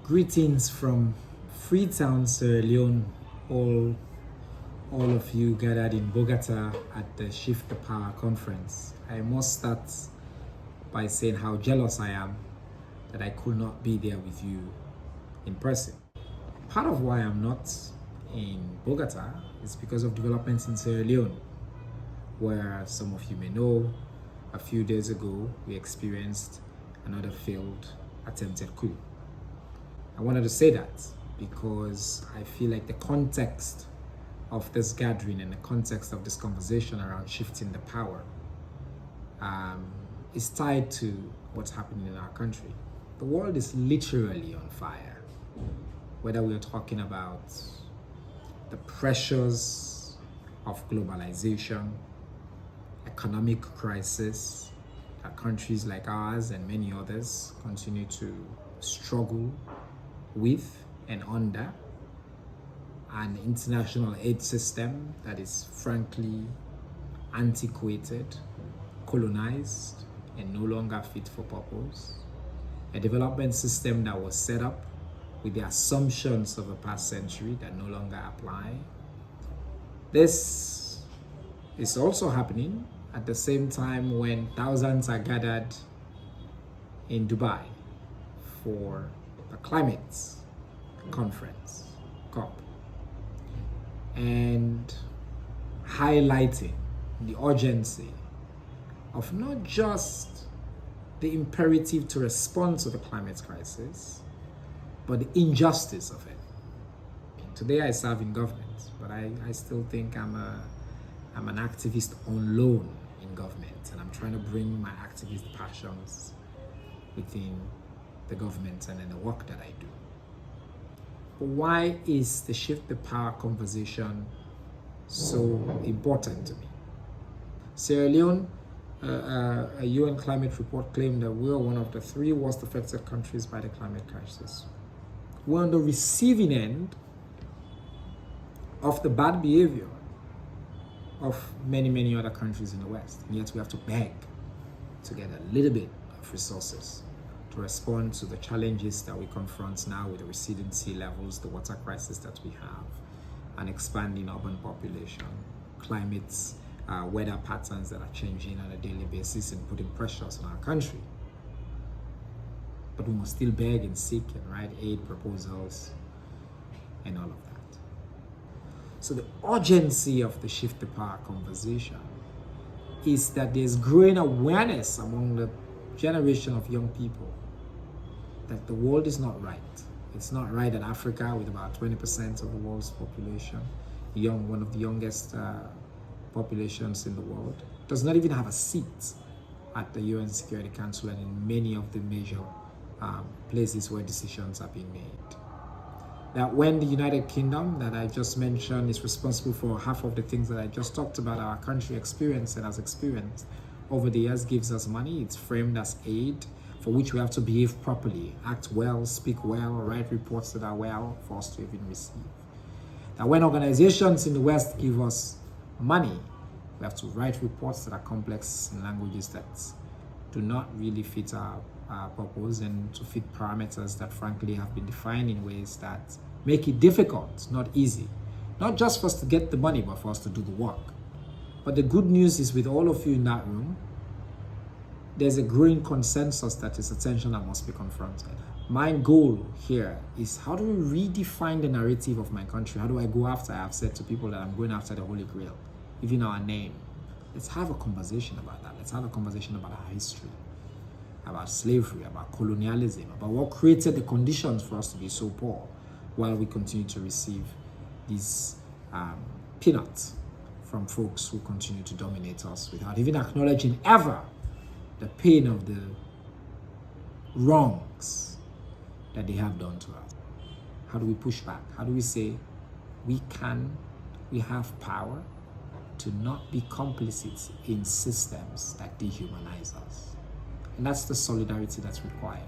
Greetings from Freetown, Sierra Leone, all of you gathered in Bogota at the Shift the Power conference. I must start by saying how jealous I am that I could not be there with you in person. Part of why I'm not in Bogota is because of developments in Sierra Leone, where some of you may know, a few days ago we experienced another failed attempted coup. I wanted to say that because I feel like the context of this gathering and the context of this conversation around shifting the power is tied to what's happening in our country. The world is literally on fire. Whether we're talking about the pressures of globalization, economic crisis that countries like ours and many others continue to struggle with and under, an international aid system that is frankly antiquated, colonized, and no longer fit for purpose, a development system that was set up with the assumptions of the past century that no longer apply. This is also happening at the same time when thousands are gathered in Dubai for the climate conference, COP, and highlighting the urgency of not just the imperative to respond to the climate crisis, but the injustice of it. Today I serve in government, but I still think I'm an activist on loan in government, and I'm trying to bring my activist passions within the government and in the work that I do. But why is the Shift the Power conversation so important to me? Sierra Leone, a UN climate report claimed that we're one of the 3 worst affected countries by the climate crisis. We're on the receiving end of the bad behavior of many other countries in the West, and yet we have to beg to get a little bit of resources to respond to the challenges that we confront now with the receding sea levels, the water crisis that we have, an expanding urban population, climates, weather patterns that are changing on a daily basis and putting pressures on our country. But we must still beg and seek and write aid proposals and all of that. So the urgency of the Shift the Power conversation is that there's growing awareness among the generation of young people that the world is not right. It's not right that Africa, with about 20% of the world's population, one of the youngest populations in the world, does not even have a seat at the UN Security Council and in many of the major places where decisions are being made. That when the United Kingdom that I just mentioned is responsible for half of the things that I just talked about our country experienced and has experienced over the years, gives us money, it's framed as aid for which we have to behave properly, act well, speak well, write reports that are well for us to even receive. That when organizations in the West give us money, we have to write reports that are complex in languages that do not really fit our purpose and to fit parameters that frankly have been defined in ways that make it difficult, not easy. Not just for us to get the money, but for us to do the work. But the good news is with all of you in that room, there's a growing consensus that is a tension that must be confronted. My goal here is, how do we redefine the narrative of my country? How do I go after? I have said to people that I'm going after the Holy Grail, even our name. Let's have a conversation about that. Let's have a conversation about our history, about slavery, about colonialism, about what created the conditions for us to be so poor while we continue to receive these peanuts from folks who continue to dominate us without even acknowledging ever the pain of the wrongs that they have done to us. How do we push back? How do we say we have power to not be complicit in systems that dehumanize us? And that's the solidarity that's required.